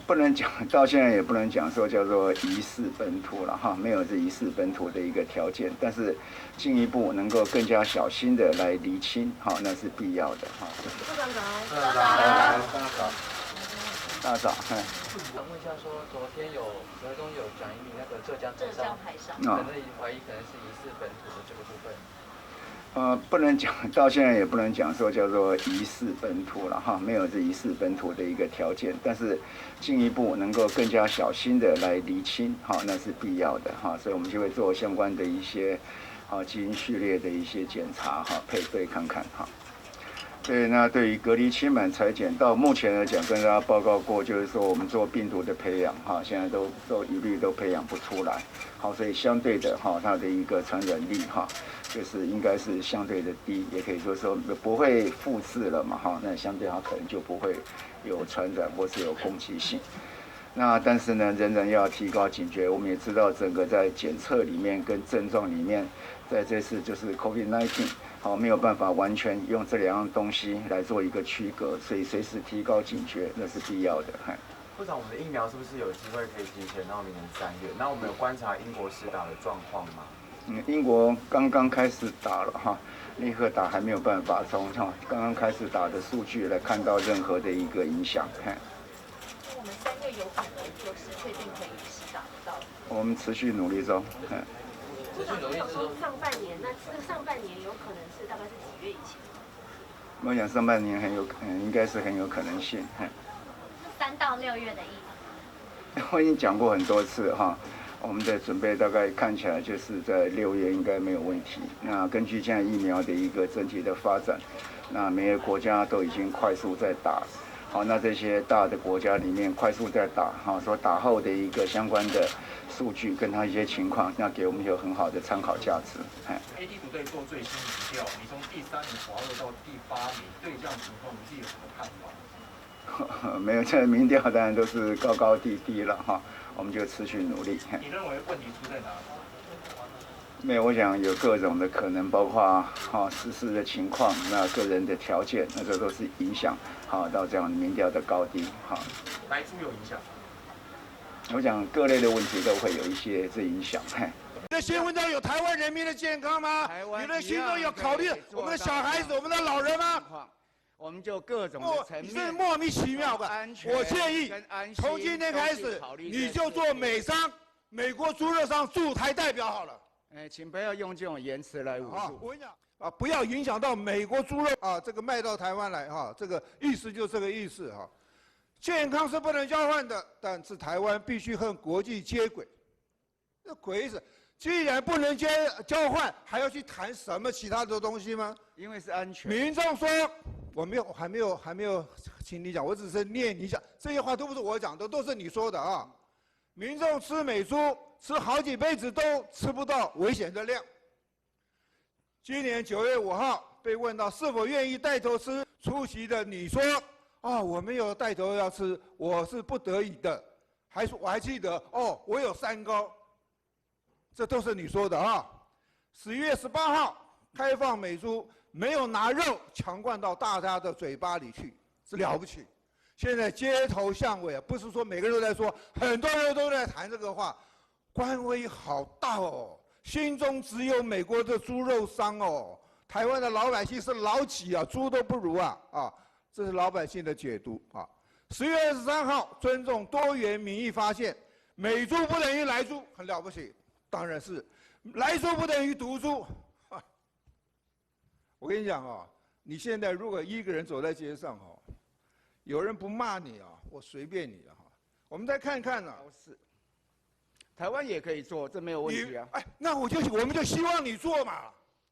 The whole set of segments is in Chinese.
不能讲，到现在也不能讲说叫做疑似本土了哈，没有这疑似本土的一个条件，但是进一步能够更加小心的来厘清，哈，那是必要的哈。部长早，大早，想问一下，说昨天台中有讲一名那个浙江海上，可能怀疑可能是疑似本土的这个部分。不能讲，到现在也不能讲说叫做疑似本土了哈，没有这疑似本土的一个条件，但是进一步能够更加小心的来厘清，哈，那是必要的哈，所以我们就会做相关的一些基因序列的一些检查哈，配对看看哈。对，那对于隔离期满裁剪，到目前来讲，跟大家报告过，就是说我们做病毒的培养哈，现在都一律都培养不出来，好，所以相对的哈，它的一个传染力哈，就是应该是相对的低，也可以说不会复制了嘛哈，那相对它可能就不会有传染或是有攻击性。那但是呢，仍然要提高警觉。我们也知道，整个在检测里面跟症状里面，在这次就是 COVID-19， 好，没有办法完全用这两样东西来做一个区隔，所以随时提高警觉，那是必要的。部长，我们的疫苗是不是有机会可以提前到明年3月？那我们有观察英国施打的状况吗？英国刚刚开始打了哈，立刻打还没有办法从刚刚开始打的数据来看到任何的一个影响。我们3月有可能就是确定可以施打得到。我们持续努力中。部长说上半年，那这个上半年有可能是大概是几月以前？我想上半年应该是很有可能性。3到6月的疫苗。我已经讲过很多次哈，我们的准备大概看起来就是在6月应该没有问题。那根据现在疫苗的一个整体的发展，那每个国家都已经快速在打。好，那这些大的国家里面快速在打，哈，说打后的一个相关的数据跟它一些情况，那给我们有很好的参考价值。AD 组队做最新民调，你从第3名滑落到第8名，对这样情况你自己有什么看法？没有，这民调当然都是高高低低了哈，我们就持续努力。你认为问题出在哪里？没有，我想有各种的可能，包括实施的情况，那个人的条件，那这都是影响到这样民调的高低哈。来猪有影响？我想各类的问题都会有一些这影响。你的新闻中有台湾人民的健康吗？你的心中有考虑我们的小孩子、我们的老人吗？我们就各种的层面，是莫名其妙的。我建议从今天开始，你就做美国猪肉商驻台代表好了。请不要用这种言辞来侮辱。我跟你讲不要影响到美国猪肉这个卖到台湾来这个意思就这个意思健康是不能交换的，但是台湾必须和国际接轨。这鬼意思，既然不能交换，还要去谈什么其他的东西吗？因为是安全。民众说，还没有，请你讲，我只是念你讲，这些话都不是我讲的，都是你说的啊。民众吃美猪，吃好几辈子都吃不到危险的量。今年9月5号被问到是否愿意带头吃，出席的你说我没有带头要吃，我是不得已的。我还记得我有3高，这都是你说的11月18号开放美猪，没有拿肉强灌到大家的嘴巴里去，是了不起。现在街头巷尾不是说每个人都在说，很多人都在谈这个话，官威好大心中只有美国的猪肉商台湾的老百姓是老几猪都不如这是老百姓的解读10月23号，尊重多元民意发现，美猪不等于莱猪，很了不起，当然是莱猪不等于毒猪。我跟你讲你现在如果一个人走在街上有人不骂你我随便你我们再看看是，台湾也可以做，这没有问题那我们就希望你做嘛。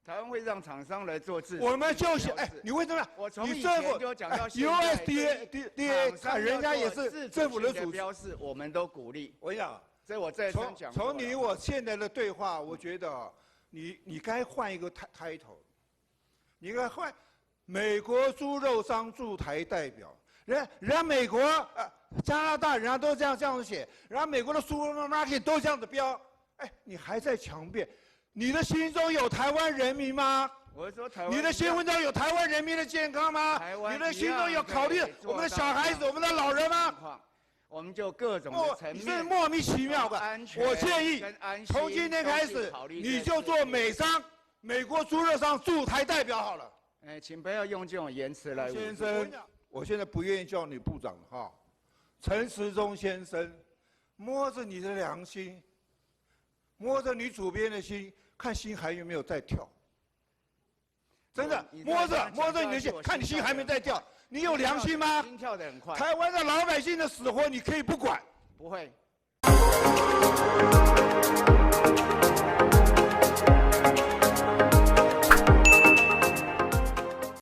台湾会让厂商来做制，我们就是你为什么？我从以前就讲到现在 USDA 看人家也是政府的组织标示，我们都鼓励。我讲，所以我再三讲。从你我现在的对话，我觉得你该换一个抬头，你该换美国猪肉商驻台代表。人家美国加拿大人家都这样子写，人家美国的 supermarket 都这样子标，你还在强辩，你的心中有台湾人民吗？我说台湾，你的新闻中有台湾人民的健康吗？你的心中有考虑我们的小孩子、我们的老人吗？我们就各种的层你面，是莫名其妙的。安全我建议跟安心从今天开始，你就做美商、美国猪肉商驻台代表好了。请不要用这种言辞来。先生，我现在不愿意叫你部长哈，陈时中先生，摸着你的良心，摸着你主编的心，看心还有没有在跳。真的，摸着你的心，看你心还没在跳。你有良心吗？心跳得很快。台湾的老百姓的死活，你可以不管？不会。